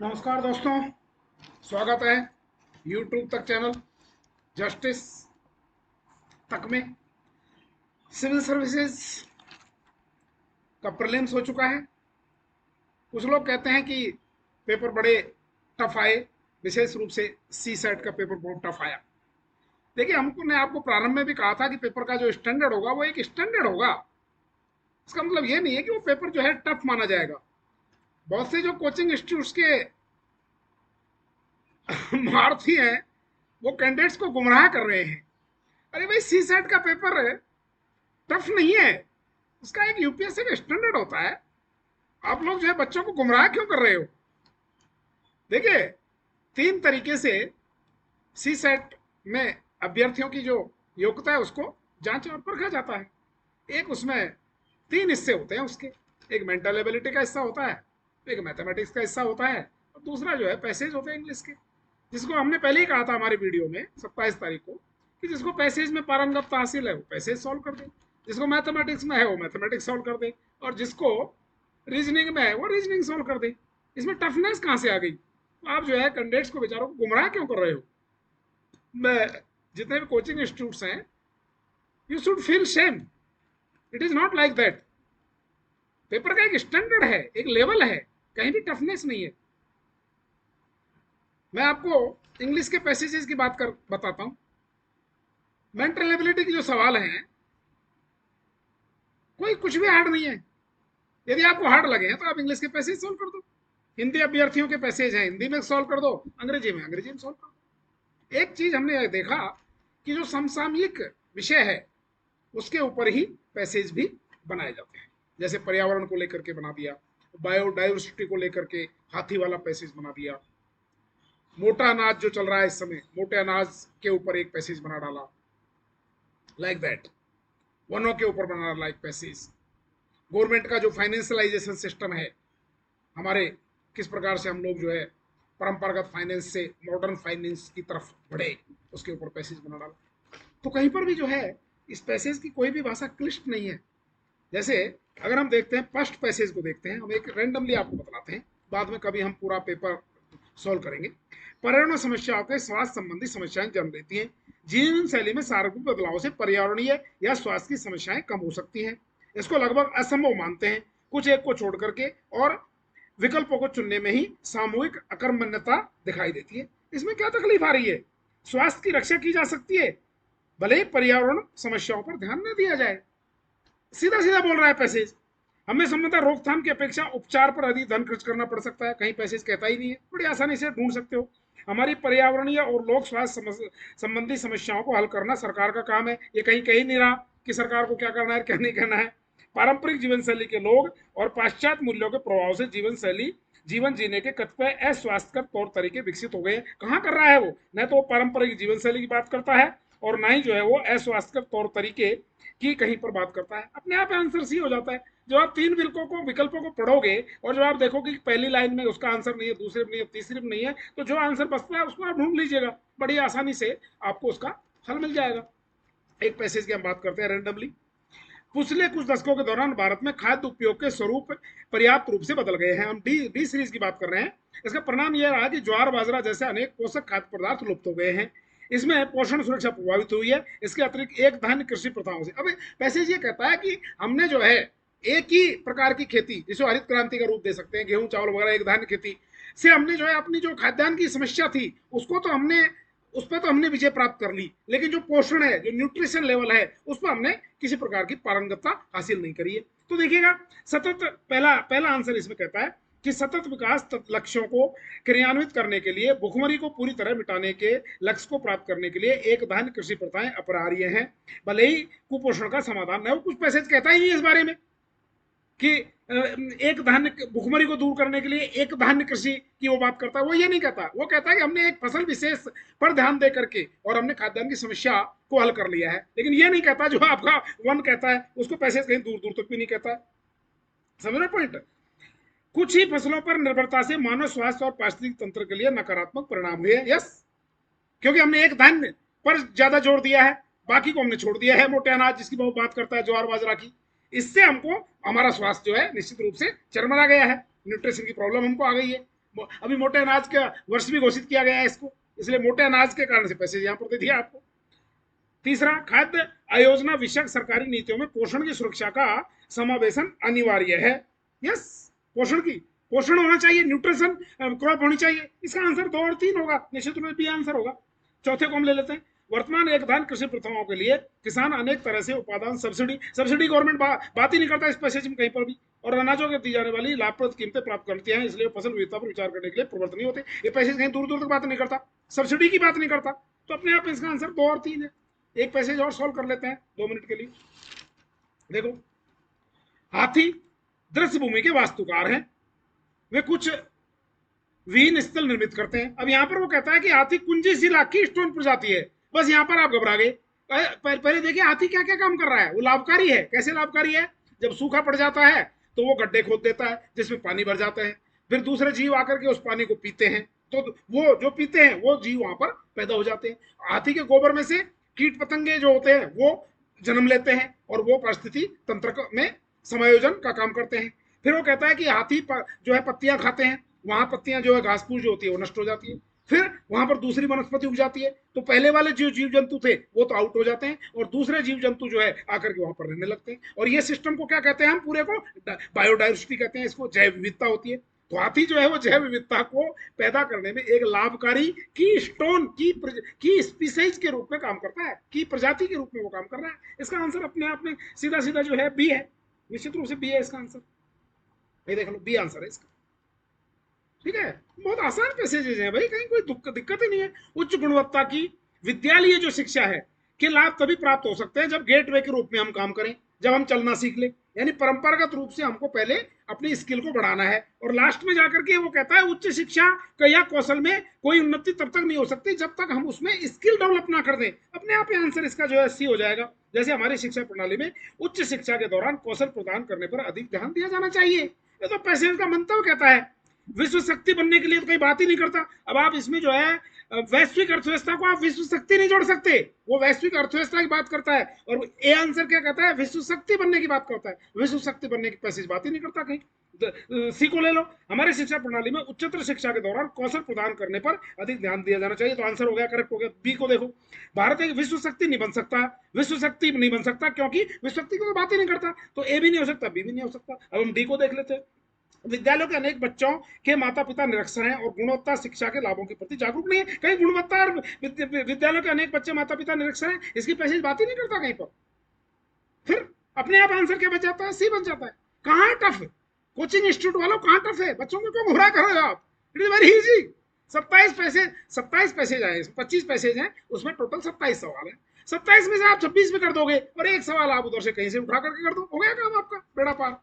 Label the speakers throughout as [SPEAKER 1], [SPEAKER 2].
[SPEAKER 1] नमस्कार दोस्तों, स्वागत है यूट्यूब तक चैनल जस्टिस तक में। सिविल सर्विसेज का प्रीलिम्स हो चुका है। कुछ लोग कहते हैं कि पेपर बड़े टफ आए, विशेष रूप से सी सेट का पेपर बहुत टफ आया। देखिए, हमको ने आपको प्रारंभ में भी कहा था कि पेपर का जो स्टैंडर्ड होगा वो एक स्टैंडर्ड होगा। इसका मतलब ये नहीं है कि वो पेपर जो है टफ माना जाएगा। बहुत से जो कोचिंग इंस्टीट्यूट्स के महारथी हैं वो कैंडिडेट्स को गुमराह कर रहे हैं। अरे भाई, सी सेट का पेपर टफ नहीं है, उसका एक यूपीएससी का स्टैंडर्ड होता है। आप लोग जो है बच्चों को गुमराह क्यों कर रहे हो? देखिए, तीन तरीके से सी सेट में अभ्यर्थियों की जो योग्यता है उसको जांच और परखा जाता है। एक उसमें तीन हिस्से होते हैं उसके। एक मेंटल एबिलिटी का हिस्सा होता है, एक मैथमेटिक्स का हिस्सा होता है, और दूसरा जो है पैसेज होते हैं इंग्लिश के, जिसको हमने पहले ही कहा था हमारी वीडियो में 27 तारीख को कि जिसको पैसेज में पारंगतता हासिल है वो पैसेज सॉल्व कर दे, जिसको मैथमेटिक्स में है वो मैथमेटिक्स सॉल्व कर दे, और जिसको रीजनिंग में है वो रीजनिंग सॉल्व कर दे। इसमें टफनेस कहाँ से आ गई? तो आप जो है कैंडिडेट्स को बेचारों को गुमराह क्यों कर रहे हो? मैं जितने भी कोचिंग इंस्टीट्यूट्स हैं, you should feel shame. It is not like that. Paper का एक स्टैंडर्ड है, एक लेवल है, कहीं भी टफनेस नहीं है। मैं आपको इंग्लिश के पैसेजेस की बात कर बताता हूं। मेंटल एबिलिटी के जो सवाल हैं, कोई कुछ भी हार्ड नहीं है। यदि आपको हार्ड लगे हैं तो आप इंग्लिश के पैसेज सोल्व कर दो। हिंदी अभ्यर्थियों के पैसेज हैं, हिंदी में सोल्व कर दो, अंग्रेजी में सोल्व कर दो। एक चीज हमने देखा कि जो समसामयिक विषय है उसके ऊपर ही पैसेज भी बनाए जाते हैं। जैसे पर्यावरण को लेकर के बना दिया, बायोडाइवर्सिटी को लेकर के हाथी वाला पैसेज बना दिया, मोटा अनाज जो चल रहा है इस समय, मोटे अनाज के ऊपर एक पैसेज बना डाला, लाइक दैट। वनों के ऊपर बना डाला एक पैसेज। गवर्नमेंट का जो फाइनेंशियलाइजेशन सिस्टम है हमारे, किस प्रकार से हम लोग जो है परंपरागत फाइनेंस से मॉडर्न फाइनेंस की तरफ बढ़े, उसके ऊपर पैसेज बना डाला। तो कहीं पर भी जो है इस पैसेज की कोई भी भाषा क्लिष्ट नहीं है। जैसे अगर हम देखते हैं फर्स्ट पैसेज को देखते हैं, हम एक रैंडमली आपको बताते हैं, बाद में कभी हम पूरा पेपर सॉल्व करेंगे। पर्यावरण समस्याओं के स्वास्थ्य संबंधी समस्याएं जन्म लेती हैं। जीवन शैली में सार्वभौमिक बदलाव से पर्यावरणीय या स्वास्थ्य की समस्याएं कम हो सकती हैं। इसको लगभग असंभव मानते हैं कुछ एक को छोड़ करके, और विकल्पों को चुनने में ही सामूहिक अकर्मण्यता दिखाई देती है। इसमें क्या तकलीफ आ रही है? स्वास्थ्य की रक्षा की जा सकती है, भले ही पर्यावरण समस्याओं पर ध्यान न दिया जाए। सीधा सीधा बोल रहा है पैसेज। हमें संबंधित रोकथाम की अपेक्षा उपचार पर अधिक धन खर्च करना पड़ सकता है, कहीं पैसेज कहता ही नहीं है, बड़ी आसानी से ढूंढ सकते हो। हमारी पर्यावरणीय और लोक स्वास्थ्य संबंधी समस्याओं को हल करना सरकार का काम है। ये कहीं कहीं नहीं रहा कि सरकार को क्या करना है क्या नहीं करना है। पारंपरिक जीवन शैली के लोग और पाश्चात्य मूल्यों के प्रभाव से जीवन जीने के कतिपय अस्वास्थ्यकर तौर तरीके विकसित हो गए। कहाँ कर रहा है वो? न तो वो पारंपरिक जीवन शैली की बात करता है, और ना ही जो है वो अस्वास्थ्यकर तौर तरीके की कहीं पर बात करता है। अपने आप आंसर सी हो जाता है। जब आप तीन विकल्पों को पढ़ोगे और जब आप देखोगे कि पहली लाइन में उसका आंसर नहीं है, दूसरे में नहीं है, तीसरे में नहीं है, तो जो आंसर बचता है उसको आप ढूंढ लीजिएगा, बड़ी आसानी से आपको उसका हल मिल जाएगा। एक पैसेज की हम बात करते हैं रैंडमली। पिछले कुछ दशकों के दौरान भारत में खाद्य उपयोग के स्वरूप पर्याप्त रूप से बदल गए हैं। हम डी सीरीज की बात कर रहे हैं। इसका परिणाम यह रहा कि ज्वार बाजरा जैसे अनेक पोषक खाद्य पदार्थ लुप्त हो गए हैं। इसमें पोषण सुरक्षा प्रभावित हुई है। इसके अतिरिक्त एक धान्य कृषि प्रथाओं से, अब पैसेज ये कहता है कि हमने जो है एक ही प्रकार की खेती, जिसे हरित क्रांति का रूप दे सकते हैं, गेहूं चावल वगैरह एक धान्य खेती से हमने जो है अपनी जो खाद्यान्न की समस्या थी उसको तो हमने उस पर तो हमने विजय प्राप्त कर ली, लेकिन जो पोषण है, जो न्यूट्रिशन लेवल है, उस पर हमने किसी प्रकार की पारंगतता हासिल नहीं करी है। तो देखिएगा, सतत पहला पहला आंसर इसमें कहता है कि सतत विकास लक्ष्यों को क्रियान्वित करने के लिए, भुखमरी को पूरी तरह मिटाने के लक्ष्य को प्राप्त करने के लिए एक धान्य कृषि प्रथाएं अपरिहार्य हैं, भले ही कुपोषण का समाधान न हो। कुछ पैसेज कहता ही नहीं इस बारे में कि एक धान्य भुखमरी को दूर करने के लिए एक धान्य कृषि की वो बात करता है। वो ये नहीं कहता, वो कहता है कि हमने एक फसल विशेष पर ध्यान दे करके और हमने खाद्यान्न की समस्या को हल कर लिया है। लेकिन ये नहीं कहता जो आपका वन कहता है उसको पैसे कहीं दूर दूर तक भी नहीं कहता। समझ रहे पॉइंट? कुछ ही फसलों पर निर्भरता से मानव स्वास्थ्य और पारिस्थितिक तंत्र के लिए नकारात्मक परिणाम हुए। यस, क्योंकि हमने एक धान्य पर ज्यादा जोर दिया है, बाकी को हमने छोड़ दिया है। मोटे अनाज जिसकी बहुत बात करता है, ज्वार बाजरा की, इससे हमको हमारा स्वास्थ्य जो है निश्चित रूप से चरमरा गया है, न्यूट्रिशन की प्रॉब्लम हमको आ गई है। अभी मोटे अनाज का वर्ष भी घोषित किया गया है इसको, इसलिए मोटे अनाज के कारण से पैसे यहाँ पर दे दिया आपको। तीसरा, खाद्य आयोजना विषयक सरकारी नीतियों में पोषण की सुरक्षा का समावेशन अनिवार्य है। यस, पोषण की, पोषण होना चाहिए, न्यूट्रिशन क्रॉप होनी चाहिए। इसका आंसर 2 और 3 होगा, निश्चित रूप से बी आंसर होगा। चौथे को हम ले लेते हैं, वर्तमान एकधान कृषि प्रथाओं के लिए किसान अनेक तरह से उपादान सब्सिडी गवर्नमेंट बात ही नहीं करता इस पैसेज में कहीं पर भी, और अनाजों के दी जाने वाली लाभप्रद कीमतें प्राप्त करती हैं, इसलिए फसल विविधता पर विचार करने के लिए प्रवर्तन नहीं होते। ये पैसेज कहीं दूर दूर तक बात नहीं करता, सब्सिडी की बात नहीं करता, तो अपने आप इसका आंसर 2 और 3 है। एक पैसेज और सॉल्व कर लेते हैं 2 मिनट के लिए। देखो, हाथी दृश्य भूमि के वास्तुकार हैं, वे कुछ विहीन स्थल निर्मित करते हैं। अब यहाँ पर वो कहता है कि हाथी कुंजी शिला की स्टोन प्रजाति है, बस यहाँ पर आप घबरा गए। पहले देखिए हाथी क्या क्या काम कर रहा है, वो लाभकारी है। कैसे लाभकारी है? जब सूखा पड़ जाता है तो वो गड्ढे खोद देता है जिसमें पानी भर जाता है, फिर दूसरे जीव आकर के उस पानी को पीते हैं, तो वो जो पीते हैं वो जीव वहां पर पैदा हो जाते हैं। हाथी के गोबर में से कीट पतंगे जो होते हैं वो जन्म लेते हैं और वो परिस्थिति तंत्र में समायोजन का काम करते हैं। फिर वो कहता है कि हाथी जो है पत्तियां खाते हैं, वहां पत्तियां जो है घास फूस जो होती है वो नष्ट हो जाती है, फिर वहां पर दूसरी वनस्पति उग जाती है, तो पहले वाले जो जीव जंतु थे वो तो आउट हो जाते हैं और दूसरे जीव जंतु जो है आकर के वहां पर रहने लगते हैं। और ये सिस्टम को क्या कहते हैं? हम पूरे को बायोडाइवर्सिटी कहते हैं, इसको जैव विविधता होती है। तो हाथी जो है वो जैव विविधता को पैदा करने में एक लाभकारी की स्टोन की स्पीसीज के रूप में काम करता है, की प्रजाति के रूप में वो काम कर रहा है। इसका आंसर अपने आप में सीधा सीधा जो है बी है, निश्चित रूप से बी है इसका आंसर। ये देख लो, बी आंसर है इसका। ठीक है, बहुत आसान पैसेजेस हैं भाई, कहीं कोई दिक्कत ही नहीं है। उच्च गुणवत्ता की विद्यालय जो शिक्षा है के लाभ तभी प्राप्त हो सकते हैं जब गेटवे के रूप में हम काम करें, जब हम चलना सीख ले, यानी परंपरागत रूप से हमको पहले अपनी स्किल को बढ़ाना है। और लास्ट में जाकर के वो कहता है उच्च शिक्षा या कौशल में कोई उन्नति तब तक नहीं हो सकती जब तक हम उसमें स्किल डेवलप ना कर दें। अपने आप ही आंसर इसका जो है सी हो जाएगा। जैसे हमारी शिक्षा प्रणाली में उच्च शिक्षा के दौरान कौशल प्रदान करने पर अधिक ध्यान दिया जाना चाहिए। ये तो पैसेज का मंतव्य कहता है। विश्व शक्ति बनने के लिए तो कोई बात ही नहीं करता। अब आप इसमें जो है वैश्विक अर्थव्यवस्था को आप विश्व शक्ति नहीं जोड़ सकते, वो वैश्विक अर्थव्यवस्था की बात करता है, और ए आंसर क्या कहता है? विश्व शक्ति बनने की बात करता है। विश्व शक्ति बनने की पैसेज बात ही नहीं करता कहीं। सी को ले लो, हमारे शिक्षा प्रणाली में उच्चतर शिक्षा के दौरान कौशल प्रदान करने पर अधिक ध्यान दिया जाना चाहिए। तो आंसर हो गया, करेक्ट हो गया। बी को देखो, भारत एक विश्व शक्ति नहीं बन सकता, विश्व शक्ति नहीं बन सकता क्योंकि विश्व शक्ति की तो बात ही नहीं करता, तो ए भी नहीं हो सकता, बी भी नहीं हो सकता। अब हम डी को देख लेते हैं। विद्यालयों के अनेक बच्चों के माता पिता निरक्षर हैं और गुणवत्ता शिक्षा के लाभों के प्रति जागरूक नहीं है। कहीं गुणवत्ता और विद्यालयों के अनेक बच्चे माता पिता निरक्षर हैं, इसकी पैसेज बात ही नहीं करता कहीं पर। फिर अपने आप आंसर क्या बच जाता है? सी बच जाता है। कहाँ है टफ? कोचिंग इंस्टीट्यूट वालों कहाँ टफ है? बच्चों को क्यों घुरा कर रहे हो आप? It is very easy. 27 passage आए, 25 पैसेज हैं, उसमें टोटल 27 सवाल है। 27 में से आप 26 में कर दोगे और एक सवाल आप उधर से कहीं से उठा करके कर दो, हो गया काम आपका, बेड़ा पार।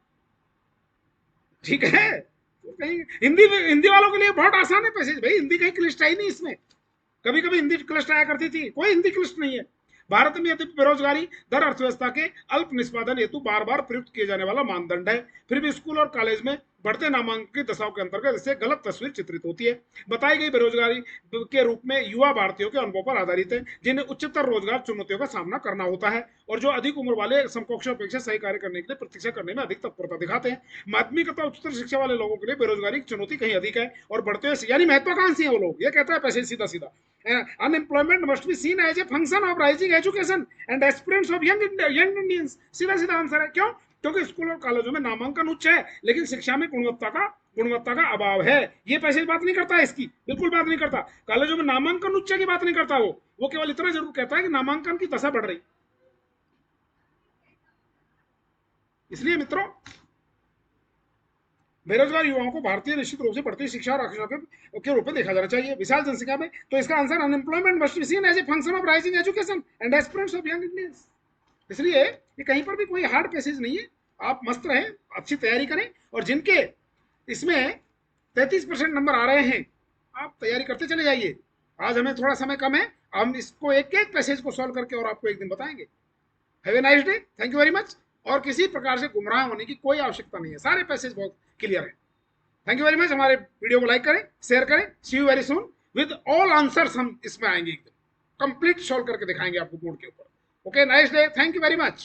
[SPEAKER 1] ठीक है, तो कहीं हिंदी वालों के लिए बहुत आसान है पैसेज भाई, हिंदी कहीं क्लिष्ट आई नहीं इसमें। कभी कभी हिंदी क्लिष्ट आया करती थी, कोई हिंदी क्लिष्ट नहीं है। भारत में यदि बेरोजगारी दर अर्थव्यवस्था के अल्प निष्पादन हेतु बार बार प्रयुक्त किए जाने वाला मानदंड है, फिर भी स्कूल और कॉलेज में बढ़ते नामांकन की दशाओं के अंतर्गत इससे गलत तस्वीर चित्रित होती है। बताई गई बेरोजगारी के रूप में युवा भारतीयों के अनुभव पर आधारित है, जिन्हें उच्चतर रोजगार चुनौतियों का सामना करना होता है और जो अधिक उम्र वाले समकक्षों अपेक्षा सही कार्य करने के लिए प्रतीक्षा करने में अधिक तत्परता दिखाते हैं। माध्यमिक तथा उच्चतर शिक्षा वाले लोगों के लिए बेरोजगारी की चुनौती कहीं अधिक है और बढ़ते हुए यानी महत्वाकांक्षी है वो लोग। ये कहता है पैसेज सीधा सीधा, unemployment must be seen as a function of rising education and aspirants of young Indians. सीधा सीधा आंसर है। क्यों? क्योंकि स्कूल और कॉलेजों में नामांकन उच्च है लेकिन शिक्षा में गुणवत्ता का अभाव है। ये पैसेज बात नहीं करता है इसकी, बिल्कुल बात नहीं करता। कॉलेजों में नामांकन उच्च की बात नहीं करता, वो केवल इतना जरूर कहता है कि नामांकन की दशा बढ़ रही। इसलिए मित्रों, बेरोजगार युवाओं को भारतीय निश्चित रूप से बढ़ती शिक्षा और अक्षरता के रूप में देखा जाना चाहिए विशाल जनसंख्या में। तो इसका answer unemployment must be seen as a function of rising education and aspirants of young Indians. इसलिए ये कहीं पर भी कोई हार्ड पैसेज नहीं है। आप मस्त रहें, अच्छी तैयारी करें, और जिनके इसमें 33% नंबर आ रहे हैं आप तैयारी करते चले जाइए। आज हमें थोड़ा समय कम है, हम इसको एक एक पैसेज को सॉल्व करके और आपको एक दिन बताएंगे। Have a nice day, thank you very much. और किसी प्रकार से गुमराह होने की कोई आवश्यकता नहीं है, सारे पैसेज बहुत क्लियर है। Thank you very much. हमारे वीडियो को लाइक करें, शेयर करें। See you very soon with all answers. हम इसमें आएंगे, एकदम कंप्लीट सॉल्व करके दिखाएंगे आपको बोर्ड के ऊपर। Okay, nice day, thank you very much.